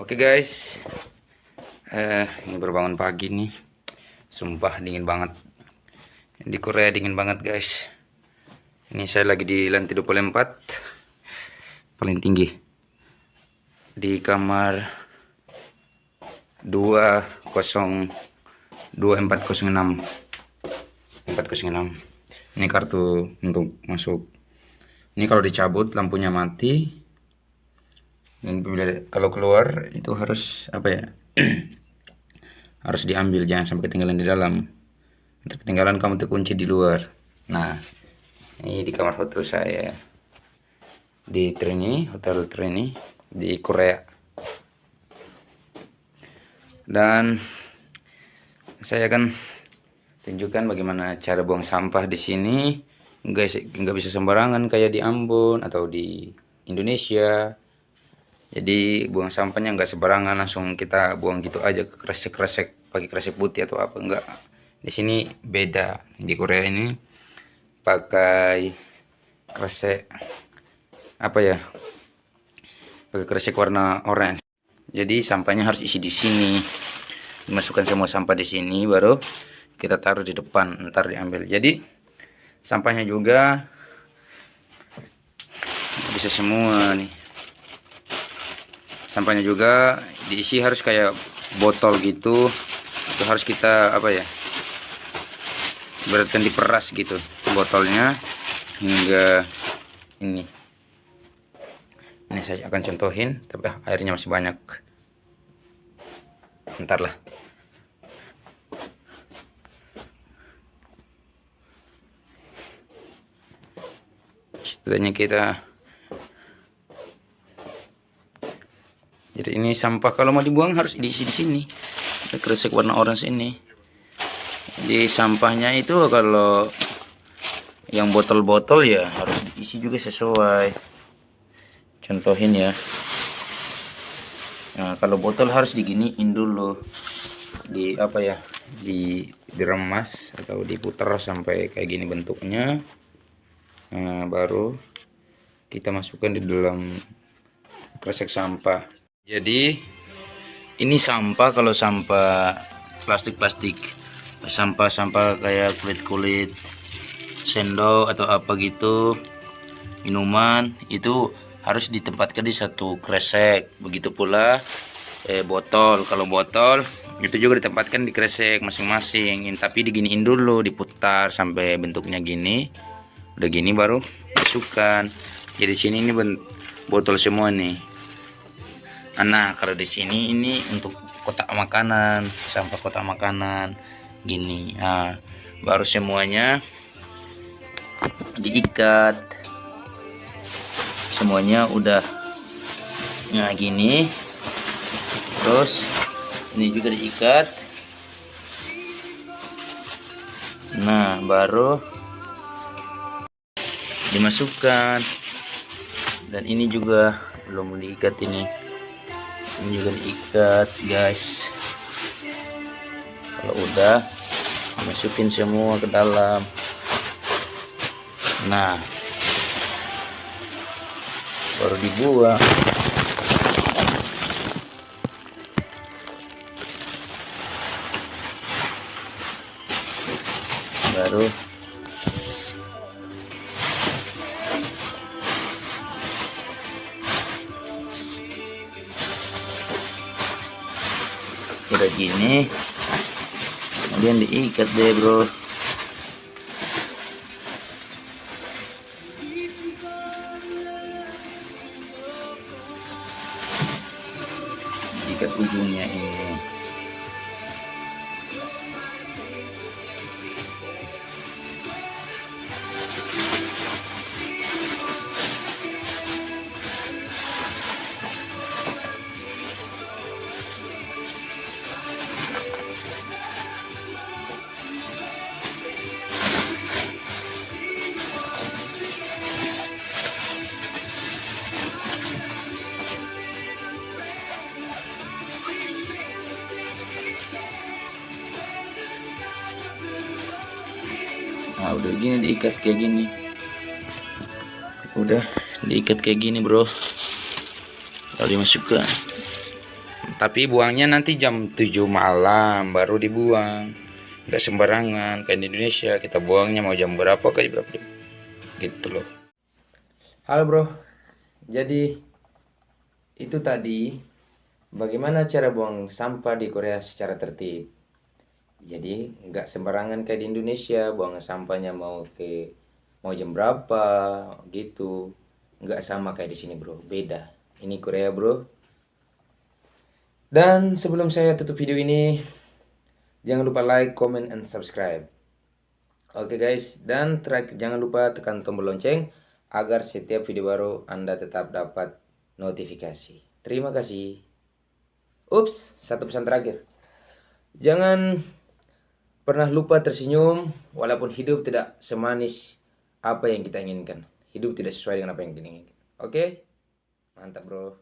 Oke guys, ini baru bangun pagi nih. Sumpah dingin banget. Di Korea dingin banget guys. Ini saya lagi di lantai 24, paling tinggi. Di kamar 20406. Ini kartu untuk masuk. Ini kalau dicabut lampunya mati. Dan kalau keluar itu harus apa ya? Harus diambil, jangan sampai ketinggalan di dalam. Nanti ketinggalan kamu terkunci di luar. Nah, ini di kamar hotel saya di Trini, hotel Trini di Korea. Dan saya akan tunjukkan bagaimana cara buang sampah di sini. Nggak bisa sembarangan kayak di Ambon atau di Indonesia. Jadi buang sampahnya nggak sembarangan, langsung kita buang gitu aja ke kresek-kresek pakai kresek putih atau apa, enggak. Di sini beda. Di Korea ini pakai kresek apa ya? Pakai kresek warna orange. Jadi sampahnya harus isi di sini. Dimasukkan semua sampah di sini, baru kita taruh di depan, ntar diambil. Jadi sampahnya juga bisa semua nih. Sampahnya juga diisi harus kayak botol gitu. Itu harus kita apa ya? Beratkan diperas gitu botolnya hingga ini. Ini saya akan contohin, tapi airnya masih banyak. Bentar lah. Setidaknya kita. Jadi ini sampah kalau mau dibuang harus diisi di sini. Ada kresek warna orange ini. Di sampahnya itu kalau yang botol-botol ya harus diisi juga sesuai. Contohin ya. Nah, kalau botol harus diginiin dulu. Di apa ya? Diremas atau diputar sampai kayak gini bentuknya. Nah, baru kita masukkan di dalam kresek sampah. Jadi ini sampah, kalau sampah plastik-plastik, sampah-sampah kayak kulit-kulit sendok atau apa gitu, minuman, itu harus ditempatkan di satu kresek. Begitu pula botol, kalau botol itu juga ditempatkan di kresek masing-masing. Tapi diginiin dulu, diputar sampai bentuknya gini. Udah gini baru masukkan. Jadi sini ini botol semua nih. Nah, kalau di sini ini untuk kotak makanan, sampah kotak makanan gini. Nah, baru semuanya diikat. Semuanya udah nah gini. Terus ini juga diikat. Nah, baru dimasukkan. Dan ini juga belum diikat ini. Ini juga diikat guys. Kalau udah masukin semua ke dalam. Nah, baru dibuang. Baru udah gini, kemudian diikat deh bro. Ikat ujungnya ini. Nah, udah gini diikat kayak gini. Udah diikat kayak gini bro. Lalu dimasukkan. Tapi buangnya nanti jam 7 malam baru dibuang. Nggak sembarangan kayak di Indonesia, kita buangnya mau jam berapa kayak berapa gitu loh. Halo bro, jadi itu tadi bagaimana cara buang sampah di Korea secara tertib. Jadi nggak sembarangan kayak di Indonesia, buang sampahnya mau jam berapa gitu. Nggak sama kayak di sini bro, beda. Ini Korea bro. Dan sebelum saya tutup video ini, jangan lupa like, comment, and subscribe. Oke guys, dan terakhir jangan lupa tekan tombol lonceng agar setiap video baru Anda tetap dapat notifikasi. Terima kasih. Ups, satu pesan terakhir. Jangan pernah lupa tersenyum walaupun hidup tidak semanis apa yang kita inginkan. Hidup tidak sesuai dengan apa yang kita inginkan. Oke? Mantap bro.